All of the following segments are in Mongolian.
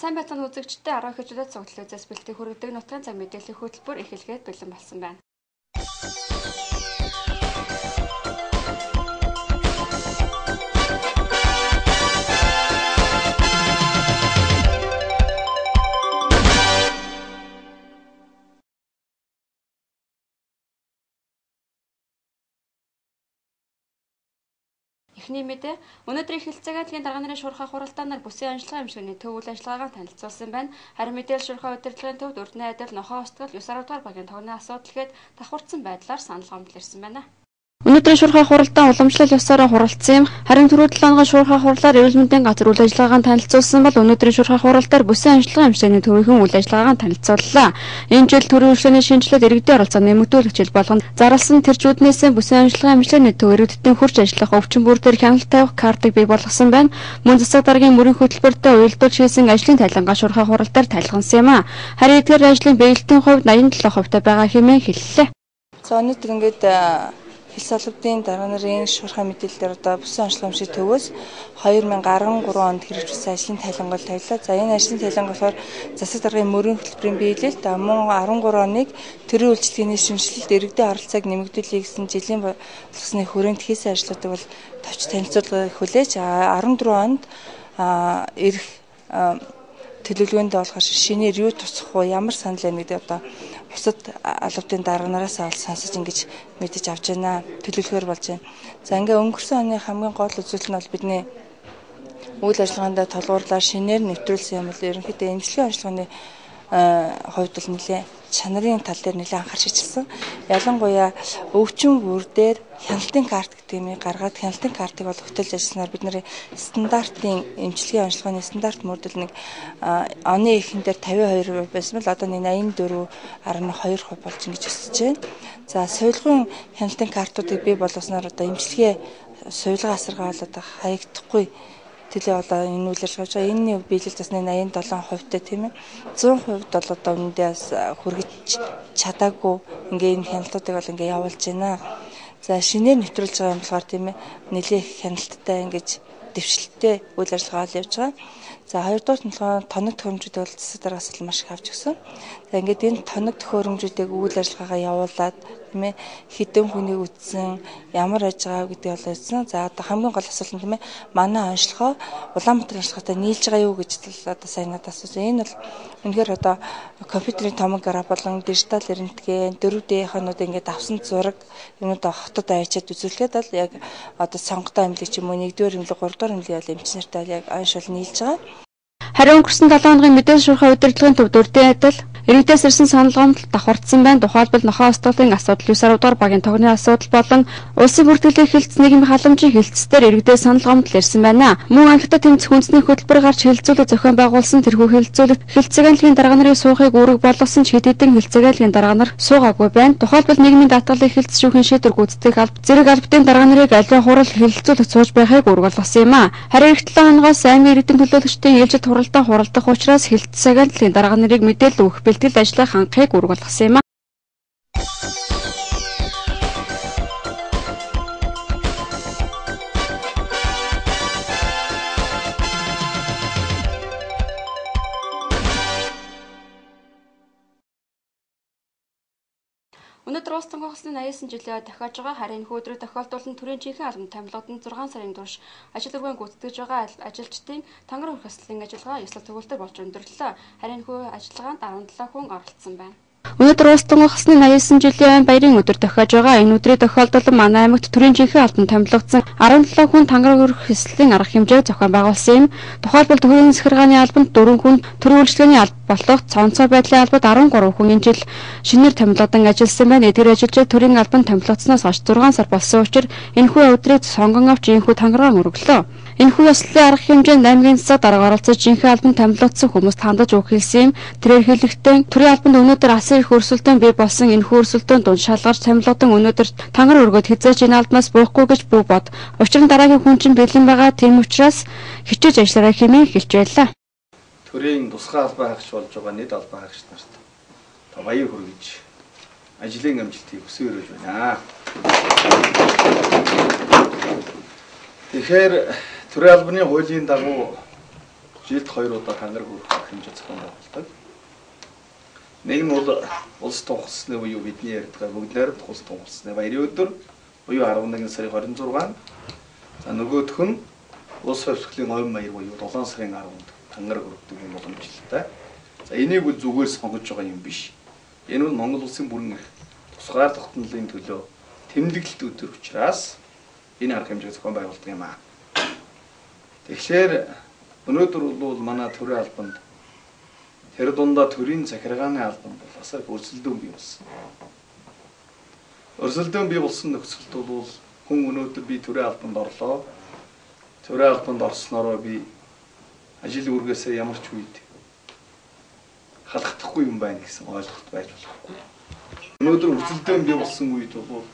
Сайн байцааны үзэгчдээ 10 их хэмжээний цуглал үзээс бэлтгэх хүргэдэг нутгийн цаг мэдээллийн хөтөлбөр эхлэхэд бэлэн болсон байна. Эхний мэдээ өнөөдрийн эхэлцээгийн айлтгийн дарга нарын шуурхай хуралдаанаар бүсийн ажиллагаа хэмжээний төв үйл ажиллагаагаа танилцуулсан байна. Харин мэдээлэл шуурхай удирдлагын төвд урдны айдал нохоо устгал 9 дугаар багийн тогтны асуудал гээд давхурцсан байдлаар санал гомдол ирсэн байна. Өнөөдрийн шуурхай хуралдаан уламжлал ёсоор хуралдсан юм. Харин түрүү 7 хоногийн шуурхай хуралдаар эрүүл мэндийн газар үйл ажиллагаагаа танилцуулсан бол өнөөдрийн шуурхай хуралдаар бүсийн ажиллагаа хэмжээний төвийн үйл ажиллагаагаа танилцууллаа. Энэ жил төрийн үйлчлэгийн шинжилгээд иргэдийн оролцоо нэмэгдүүлэх жил болгоно. Зарласан тэрчүүднээс бүсийн ажиллагаа хэмжээний төв иргэдийн хурж ажиллах өвчин бүр дээр хяналт тавих картыг бий болгосон байна. Мөн засаг даргын мөрийн хөтөлбөртөө уялдуулж хийсэн ажлын тайлангаа шуурхай хуралдаар тайлхансан юм а. Харин эдгээр ажлын биелэлтийн хувьд 87% байгаа хэмээн хэллээ. За өнөөдөр ингээд Хэл салбарын дарга нарын шуурхай мэдээлэлээр одоо бүсийн онцлог хэмжээ төвөөс 2013 онд хэрэгжүүлсэн ажлын тайлангаа тавилаа. За энэ ажлын тайлангаа болохоор засаг даргын мөрийн хөтөлбөрийн биелэлт мөн 13 оныг төрийн үйлчлэгээний шинжилэлд иргэдийн оролцоог нэмэгдүүлэх гэсэн жилийн болгосны хүрээнд хийсэн ажлуудыг бол товч танилцуулгыг хүлээж 14 онд ирэх төлөвлөгөөнд болохоор шинээр юу тусах вэ? Ямар санал байна гэдэг одоо бусад албадын дарга нараас сонсож ингэж мэдэж авч байна. Төлөвлөгөөр болж байна. За ингээ өнгөрсөн оны хамгийн гол үзүүлэлт нь бол бидний үйл ажиллагаанд толгуурлаар шинээр нэвтрүүлсэн юм бол ерөнхийдөө эмчилгээ онцлогооны хувьд бол нэлээд чанарын тал дээр нэлээд анхаарч ажилласан. Ялангуяа өвчин бүр дээр хяналтын карт гэдэг юм гаргаад хяналтын картыг бол хөтөлж ажилласнаар бид нарын стандартын эмчилгээ онцлогооны стандарт мөрдөл нэг оны эхэн дээр 52% байсан бол одоо нэг 84.2% болж ингэж өсөж байна. За соёлгын хяналтын картуудыг бий болгосноор одоо эмчилгээ соёлгын асаргаа бол одоо хаягдахгүй төлөө одоо энэ үйл ажиллагаа энэ биелэл засны 87% тэ тийм ээ 100% бол одоо үүндээ бас хүргэж чадаагүй ингээ энэ хяналтуудыг бол ингээ явуулж байна. За шинээр нэвтрүүлж байгаа юм болохоор тийм ээ нэлээх хяналттай ингэж дэвшилттэй үйл ажиллагаа явж байгаа. За хоёрдугаар нь тоног төхөөрөмжүүд бол засаг даргаас л маш их авч өгсөн. За ингээд энэ тоног төхөөрөмжүүдийг үйл ажиллагаагаа явуулаад тийм ээ хэдэн хүнийг үтсэн, ямар ажгаа гэдэг бол үзсэн. За одоо хамгийн гол асуулт нь тийм ээ манай онцлогоо Улаанбаатар онцлоготой нийлж байгаа юу гэж одоо сайн надад асуусан. Энэ бол үнэхээр одоо компьютерийн томограф болон дижитал эрентген 4D-ийнхнүүд ингээд авсан зураг юмуд хотод авчиад үзүүлэхэд бол яг одоо сонготой эмнэлэг ч юм уу 1-р эмнэлэг 3-р эмнэлэг бол эмч нартай яг онцлол нийлж байгаа. Харин өнгөрсөн 7 хоногийн мэдээлэл шуурхай удирдлагын төвд урдын адил иргэдээс ирсэн санал гомдол давхурцсан байна. Тухайлбал нохоо устгалын асуудал 9 дугаар багийн тогтны асуудал болон улсын бүртгэлийн хэлтс нийгмийн халамжийн хэлтсээр иргэдээс санал гомдол ирсэн байна. Мөн анхта тэмцэх үндэсний хөтөлбөр гарч хэлэлцүүлэг зохион байгуулсан тэрхүү хэлэлцүүлэг хэлэлцээгийн дарга нарын суухыг үүрэг болгосон ч хэд хэдэн хэлэлцээгийн дарга нар суугаагүй байна. Тухайлбал нийгмийн даатгалын хэлтс шүүхийн шийдвэр гүйцэтгэх алба зэрэг албадын дарга нарыг аливаа хурал хэлэлцүүлэг сууж байхыг үүрэг болгосон юм а. Харин эх 7 хоногоос аймгийн иргэдийн төлөөлөгчдийн ээлжид хуралдах учраас хэлэлцээгийн дарга нарыг мэдээлэл өгөх бэлтгэл ажлыг хангахыг үүрэг болгосон юм а. Өнөөдөр улс тоног хосны 89 жилээ тохиож байгаа. Харин энэ өдрөө тохиолдуулан төрийн жинхэнэ албан томилгодод 6 сарын турш ажил үргэн гүйцэтгэж байгаа ажилчдын тангар өрх ёслолын ажиллагаа ёслол төгөлдөр болж өндөрлөө. Харин энэ ажиллагаанд 17 хүн оролцсон байна. Өнөөдөр улс тоног хосны 89 жилийн баярын өдөр тохиож байгаа. Энэ өдрийн тохиолдол манай аймагт төрийн жинхэнэ албан томилогдсон 17 хүн тангар өрх ёслолын арга хэмжээг зохион байгуулсан юм. Тухайлбал төрийн захиргааны албанд 4 хүн, төрийн үйлчлэгээний алба болох цонцоо байдлын албад 13 хүн энэ жил шинээр томилогдсон ажилласан байна. Эдгээр ажилчид төрийн албанд томилогдсноос хойш 6 сар болсон учраас энэхүү өдрийг сонгон авч энэхүү тангараа өргөлөө. Энэхүү ёслолын арга хэмжээнд аймгийн засаг дарга оролцож жинхэнэ албанд томилогдсон хүмүүст хандаж үг хэлсэн юм. Тэрээр хэлэхдээ төрийн албанд өнөөдөр асар их өрсөлдөөн бий болсон. Энэхүү өрсөлдөөн дунд шалгарч томилогдсон өнөөдөр тангар өргөд хязгаарч энэ албанаас буухгүй гэж бүх бод. Учир нь дараагийн хүн чинь бэлэн байгаа. Тийм учраас хичээж ажиллаарай хэмээн хэлж байлаа. Төрийн тусгай албан хаагч болж байгаа нийт албан хаагч нарт баяр хүргэж ажлын амжилтыг хүсэж өрөөж байна. Тэгэхээр төрийн албаны хуулийн дагуу жилд 2 удаа хангар хүрэх арга хэмжээ зохион байгуулдаг. Нэг нь бол улс тунхагласны буюу бидний ярьдаг бүгд найрамд улс тунхагласны баярын өдөр буюу 11 сарын 26. За нөгөөх нь улс хувьсгалын ойн баяр буюу 7 сарын 10-нд хангар хүрдэг юм боломжтой. За энийг бол зүгээр сонгож байгаа юм биш. Энэ бол Монгол улсын бүрэн эрх тусгаар тогтнолын төлөө тэмдэглэлт өдөр учраас энэ арга хэмжээг зохион байгуулдаг юм аа. Тэгэхээр өнөөдөр бол манай төрийн албанд тэр дундаа төрийн захиргааны албанд бол асар их өрсөлдөөн бий болсон. Өрсөлдөөн бий болсон нөхцөлд бол хүн өнөөдөр би төрийн албанд орлоо. Төрийн албанд орснороо би ажил үргээсээ ямар ч үед халахдахгүй юм байна гэсэн ойлголт байж болохгүй. Өнөөдөр өрсөлдөөн бий болсон үед бол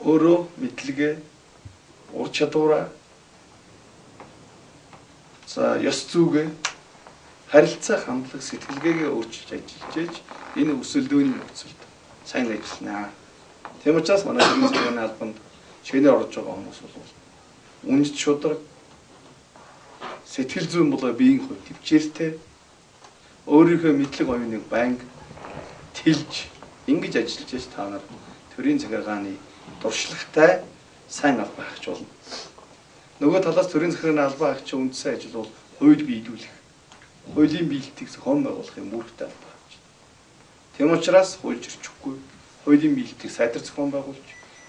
өөрөө мэдлэгээ, ур чадвараа, за ёс зүйгээ, харилцаа хандлага сэтгэлгээгээ өөрчилж ажиллаж ээж энэ өрсөлдөөний нөхцөлд сайн ажиллана. Тийм учраас манай төрийн захиргааны албанд шинээр орж байгаа хүмүүс бол үнэт шударга, сэтгэл зүйн болоо биеийн хувь төвчээртэй өөрийнхөө мэдлэг оюуныг байнга тэлж ингэж ажиллаж ээж та нар төрийн захиргааны туршлагатай сайн албан хаагч болно. Нөгөө талаас төрийн захиргааны албан хаагчийн үндсэн ажил бол хууль биелүүлэх, хуулийн биелэлтийг зохион байгуулахын мөрөгтэй албан хаагч. Тийм учраас хууль зөрчихгүй, хуулийн биелэлтийг сайдар зохион байгуулж,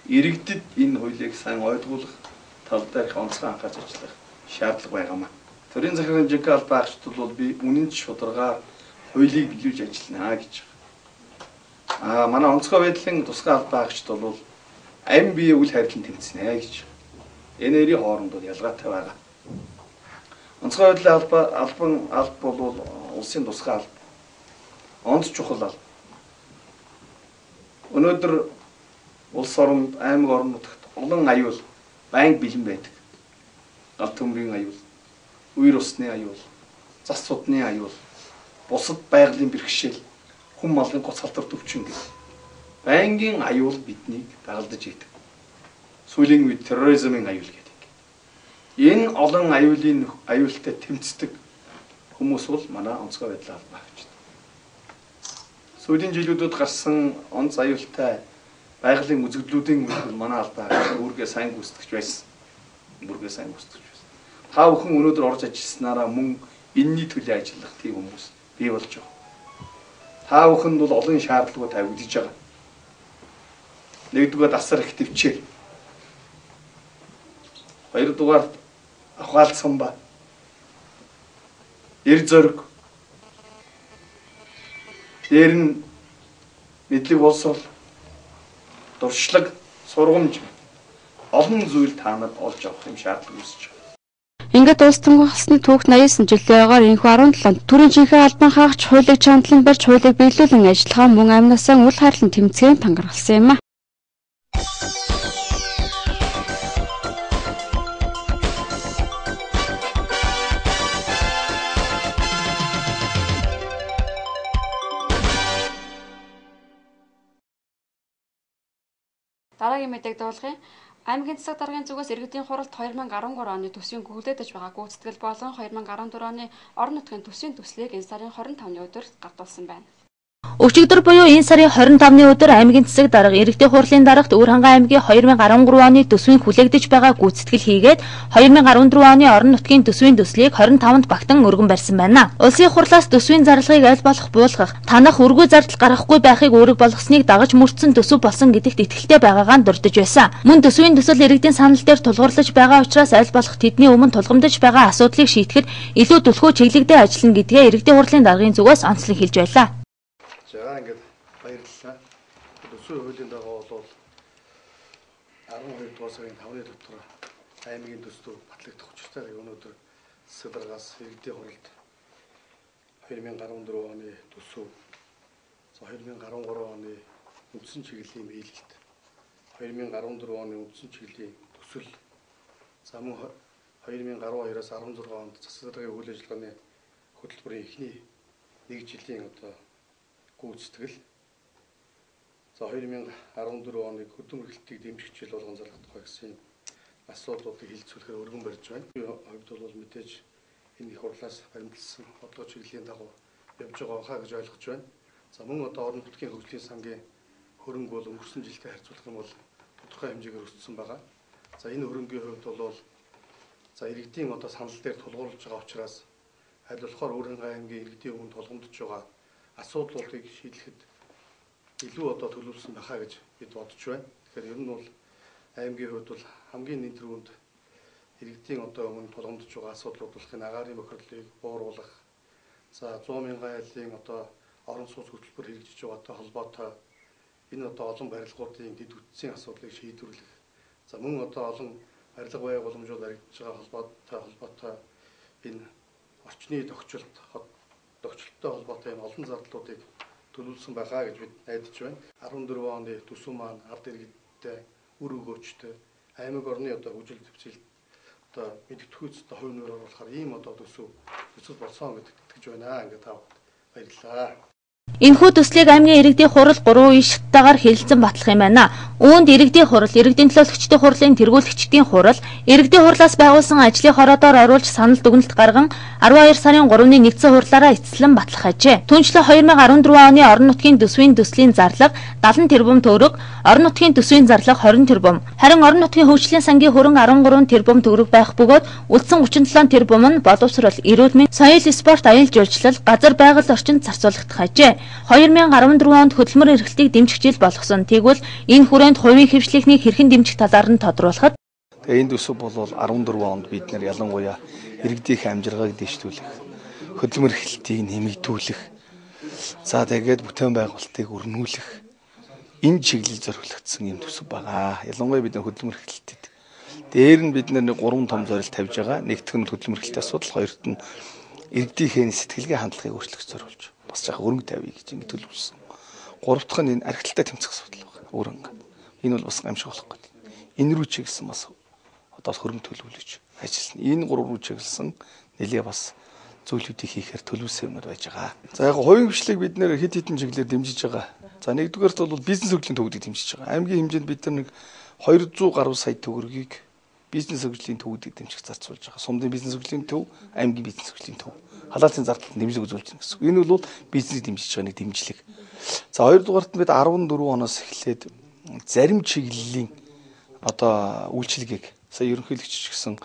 иргэдэд энэ хуулийг сайн ойлгуулах тал дээр их онцгой анхаарч ажиллах шаардлага байгаамаа. Төрийн захиргааны жинхэнэ албан хаагчдад бол би үнэн шударгаар хуулийг биелүүлж ажиллана гэж байна. Манай онцгой байдлын тусгай албан хаагчд бол амь бие үл хайрлан тэмцэнэ гэж. Энэ нэрийн хооронд бол ялгаатай байгаа. Онцгой байдлын алба бол улсын тусгай алба. Онц чухал алба. Өнөөдөр улс оронд, аймаг орон нутагт олон аюул байнга бэлэн байдаг. Гал төмрийн аюул, үер усны аюул, зас судны аюул, бусад байгалийн бэрхшээл, хүн малын гоц халдвар төвчин гэх байнгын аюул биднийг дагалдаж идэг. Сүүлийн үед терроризмын аюул гэдэг. Энэ олон аюултай тэмцдэг хүмүүс бол манай онцгой байдлын албан хаагч. Сүүлийн жилүүдэд гарсан онц аюултай байгалийн үзэгдлүүдийн үед манай албан хаагч үүргээ сайн гүйцэтгэж байсан. Та бүхэн өнөөдөр орж ажилласнараа мөн энэний төлөө ажиллах тийм хүмүүс бий болж байгаа. Та бүхэнд бол олон шаардлагууд тавигдж байгаа. Нэгдүгээр асар их төвчээр. Хоёрдугаар ахаалцсан ба. Эр зориг. Дээр нь мэдлэг болсол, дуршлаг, сургамж олон зүйл та нарт олж авах юм шаардлага үүсэж байна. Ингээд улс тунхагласны түүх 89 жилийнхаар энэхүү 17 төрийн жинхэнэ албан хаагч хуулийг чандлан барьж хуулийг биелүүлэн ажиллагаа мөн амнасаа үл хайрлан тэмцээн тангаргалсан юм а. Дараагийн мэдээг дуулгая. Аймгийн засаг даргын зүгээс иргэдийн хуралд 2013 оны төсвийн гүйцэтгэж байгаа гүйцэтгэл болон 2014 оны орон нутгийн төсвийн төслийг энэ сарын 25-ны өдөр гартуулсан байна. Өчигдөр буюу энэ сарын 25-ны өдөр аймгийн засаг дарга иргэдийн хурлын дарагт Өвөрхангай аймгийн 2013 оны төсвийн хүлээгдэж байгаа гүйцэтгэл хийгээд 2014 оны орон нутгийн төсвийн төслийг 25-нд багтан өргөн барьсан байна. Улсын хурлаас төсвийн зарлагыг аль болох буулгах, танах үргүй зардал гаргахгүй байхыг үүрэг болгосныг дагаж мөрдсөн төсөв болсон гэдэгт итгэлтэй байгаагаа дурдж байсан. Мөн төсвийн төсөл иргэдийн санал дээр тулгуурлаж байгаа учраас аль болох тэдний өмнө тулгамдж байгаа асуудлыг шийдэхэд илүү түлхүү чиглэгдээ ажиллана гэдгээ иргэдийн хурлын даргын зүгээс онцлог хэлж байлаа. За ингээд баярлалаа. Төсвийн хуулийн дагуу бол 12 дугаар сарын 5-ны дотор аймгийн төсөв батлагдах учиртай өнөөдөр засаг даргаас иргэдийн хуралд 2014 оны төсөв, 2013 оны үндсэн чиглэлийн биелэлт, 2014 оны үндсэн чиглэлийн төсөл, за мөн 2012-аас 16 онд засаг даргын үйл ажиллагааны хөтөлбөрийн эхний 1 жилийн гүйцэтгэл, за 2014 оны хөдөлмөр эрхлэлтийг дэмжих жил болгон зарагдах гэсэн асуудлуудыг хилцүүлэхээр өргөн барьж байна. Хувьд бол мэдээж энэ их хурлаас баримтлсан одоо чиглэлийн дагуу явж байгаа хаа гэж ойлгож байна. За мөн одоо орон нутгийн хөгжлийн сангийн хөрөнгө бол өнгөрсөн жилдээ харьцуулах юм бол тодорхой хэмжээгээр өссөн байгаа. За энэ хөрөнгийн хувьд бол за иргэдийн одоо санал дээр тулгуурлаж байгаа учраас аль болохоор Өөрхангай аймгийн иргэдийн өмнө тулгамдж байгаа асуудлуудыг шийдэхэд илүү одоо төлөвлөсөн байхаа гэж бид бодож байна. Тэгэхээр ер нь бол аймгийн хувьд бол хамгийн нэг түрүүнд иргэдийн одоо өмнө тулгамдж байгаа асуудлууд болохын агаарын бохирлыг бууруулах, за 100 мянган айлын одоо орон сууц хөтөлбөр хэрэгжиж байгаатай холбоотой энэ одоо олон барилгуудын дэд үтцийн асуудлыг шийдвэрлэх, за мөн одоо олон барилга бай боломжууд баригдаж байгаа холбоотой энэ орчны тохиолдолтой холбоотой энэ олон зардлуудыг төлөвлөсөн байхаа гэж бид найдаж байна. 14 оны төсөв маань ард иргэдтэй үр өгөөчтэй аймаг орны одоо хөгжил төвчилд одоо мэдгэдэггүйц одоо хувь нэмэр оруулахаар ийм одоо төсөв болсон гэдэгт итгэж байна. Ингээд тавд баярлалаа. Энэхүү төслийг аймгийн иргэдийн хурал 3 үе шаттайгаар хэлэлцэн батлах юм байна. Үүнд иргэдийн хурал, иргэдийн төлөөлөгчдийн хурлын тэргүүлэгчдийн хурал, иргэдийн хурлаас байгуулсан ажлын хороодоор оруулж санал дүгнэлт гарган 12 сарын 3-ны нэгдсэн хурлаараа эцэслэн батлах ажээ. Түүнчлэн 2014 оны орон нутгийн төсвийн төслийн зарлага 70 тэрбум төгрөг, орон нутгийн төсвийн зарлага 20 тэрбум. Харин орон нутгийн хөгжлийн сангийн хөрөнгө 13 тэрбум төгрөг байх бөгөөд үлдсэн 37 тэрбум нь боловсрол, эрүүл мэнд, соёл, спорт, аялал жуулчлал, газар байгаль орчинд зарцуулагдах ажээ. 2014 онд хөдөлмөр эрхлэлтийг дэмжих жил болгосон. Тэгвэл энэ хүрээнд хувийн хвшлийнхнийг хэрхэн дэмжих талаар нь тодруулахад энэ төсөв бол 14 онд бид нэр ялангуяа иргэдийн амжиргааг дэвшүүлэх, хөдөлмөр эрхлэлтийг нэмэгдүүлэх, за тэгээд бүтээн байгуулалтыг өрнүүлэх энэ чиглэл зориулагдсан юм төсөв байгаа. Ялангуяа бид хөдөлмөр эрхлэлтэд дээр нь бид нэг 3 том зорилт тавьж байгаа. Нэгдүгээр нь хөдөлмөр эрхлэлт асуудал, хоёрт нь иргэдийн сэтгэлгээ хандлагыг өөрчлөх зориулж бас яг өрнөг тавья гэж ингэ төлөвлөсөн. Гурав дахь нь энэ архитектураа тэмцэх асуудал байна. Өөрөнгө. Энэ бол бас гамшиг болох гэдэг. Энэ рүү чиглэсэн бас одоо хөрөнгө төлөвлөж ажиллана. Энэ гурав руу чиглэсэн нэлээ бас зүйлүүдийг хийхээр төлөвлөсөн юмнууд байж байгаа. За яг хувийн хвшлийг бид нэр хэд хэдэн чиглэлээр дэмжиж байгаа. За нэгдүгээрт бол бизнес хөгжлийн төвүүдийг дэмжиж байгаа. Аймгийн хэмжээнд бид нар нэг 200 гаруй сая төгрөгийг бизнес хөгжлийн төвүүдийг дэмжих зарцуулж байгаа. Сумдын бизнес хөгжлийн төв, аймгийн бизнес хөгжлийн төв. Халаалтын зардалд дэмжлэг үзүүлж байна гэсэн. Энэ бол бизнесийг дэмжиж байгаа нэг дэмжлэг. За хоёрдугаарт бид 14 оноос эхлээд зарим чиглэлийн одоо үйлчилгээг сая ерөнхийлөгч гэсэн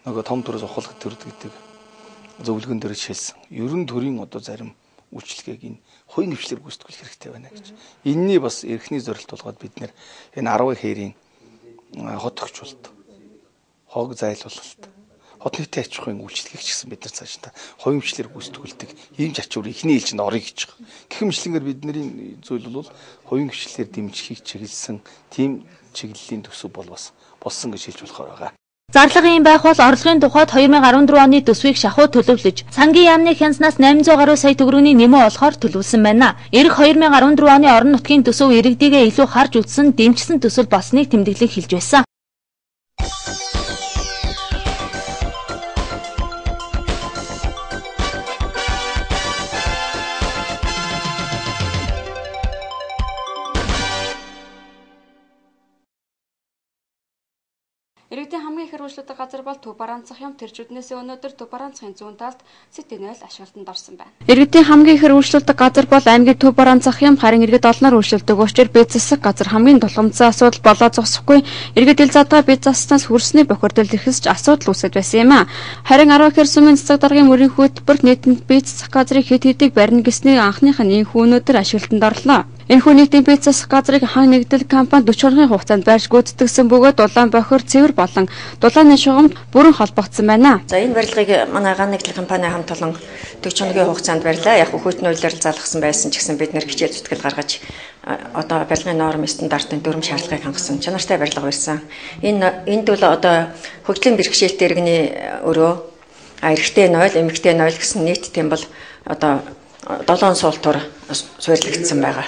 нөгөө том төрөөс ухаалаг төрд гэдэг зөвлөгөн дээр хэлсэн. Ерөн төрийн одоо зарим үйлчилгээг энэ хувийн хвшлэр гүйцэтгэх хэрэгтэй байна гэж. Энэний бас эрхний зорилт болгоод бид нэр энэ 10 хээрийн хот тохиолт, хог зайлуулалт, хот нийтийн аж ахуйн үйлчлэгийг ч гэсэн бид нар цааш та хувийн хвшлэр гүйцэтгүүлдэг ийм зачвар ихний ээлжинд орё гэж байгаа. Гэх мэтлэнгээр бидний зүйл бол хувийн хвшлэр дэмжихийг чиглэсэн тийм чиглэлийн төсөв бол бас болсон гэж хэлж болохоор байгаа. Зарлага юм байх бол орлогын тухайд 2014 оны төсвийг шахуу төлөвлөж, сангийн яамны хянснаас 800 гаруй сая төгрөгийн нэмээ олохоор төлөвлөсөн байна. Ирэх 2014 оны орон нутгийн төсөв иргэдийгээ илүү харж үзсэн, дэмжсэн төсөл болсныг тэмдэглэн хэлж байсан. Иргэдийн хамгийн их хөрвүүлдэг газар бол Төв Бараанцах юм. Тэрчүүднээс өнөөдөр Төв Бараанцахын зүүн талд Сэтэнэл ашиглалтанд орсон байна. Иргэдийн хамгийн их хөрвүүлдэг газар бол аймгийн Төв Бараанцах юм. Харин иргэд олноор үйлчлдэг учраас бид засаг газар хамгийн тулгамдсан асуудал болоо зогсохгүй. Иргэд ил задгаа бид заснаас хөрсний бохирдол эрхэлж асуудал үүсэж байсан юм а. Харин 10 ихэр сумын засаг даргын мөрийн хөтөлбөрт нийтийн бид засаг газрыг хэд хэдийг барина гэсний анхных нь энэхүү өнөөдөр ашиглалтанд орлоо. Энэхүү нийтийн бие засах газрыг хан нэгдэл компани 40 оргийн хугацаанд барьж гүйцэтгэсэн бөгөөд дулаан бохир цэвэр болон дулааны шугамд бүрэн холбогдсон байна. За энэ барилгыг манай хан нэгдэл компани хамт олон 40 оргийн хугацаанд барьлаа. Яг хөтөлбөрийн үйлдэл залгасан байсан ч гэсэн бид нэр хичээл зүтгэл гаргаж одоо барилгын норм стандартын дүрм шаардлагыг хангасан чанартай барилга барьсан. Энд бол одоо хөгжлийн бэрхшээлтэй иргэний өрөө эрэгтэй 0, эмэгтэй 0 гэсэн нийт тийм бол одоо 7 суултуур суйрлагдсан байгаа.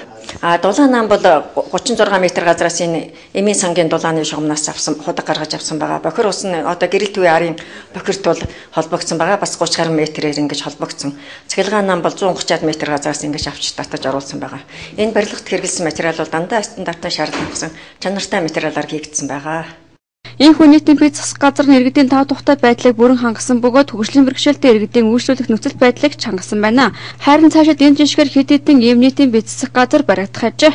Дулаан нам бол 36 м газраас энэ эмийн сангийн дулааны шугамнаас авсан худаг гаргаж авсан байгаа. Бохир ус нь одоо гэрэл төвийн арын бохирт бол холбогдсон байгаа. Бас 30 гаруй метрээр ингэж холбогдсон. Цахилгаан нам бол 130 м газраас ингэж авч татаж оруулсан байгаа. Энэ барилгад хэрэглэсэн материал бол дандаа стандартын шаардлагын чанартай материалаар хийгдсэн байгаа. Ийхүү нийтийн бие засах газар нь иргэдийн тав тухтай байдлыг бүрэн хангасан бөгөөд хөгжлийн бэрхшээлтэй иргэдийн үйлчлүүлэх нөхцөл байдлыг чангасан байна. Харин цаашид энэ жишгээр хэд хэдэн ийм нийтийн бие засах газар баригдах ажээ.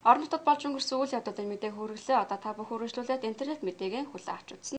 Орон нутгад болж өнгөрсөн үйл явдлын мэдээг хүргэлээ. Одоо та бүх үргэлжлүүлээд интернет мэдээгээ хүлээн авч үзнэ.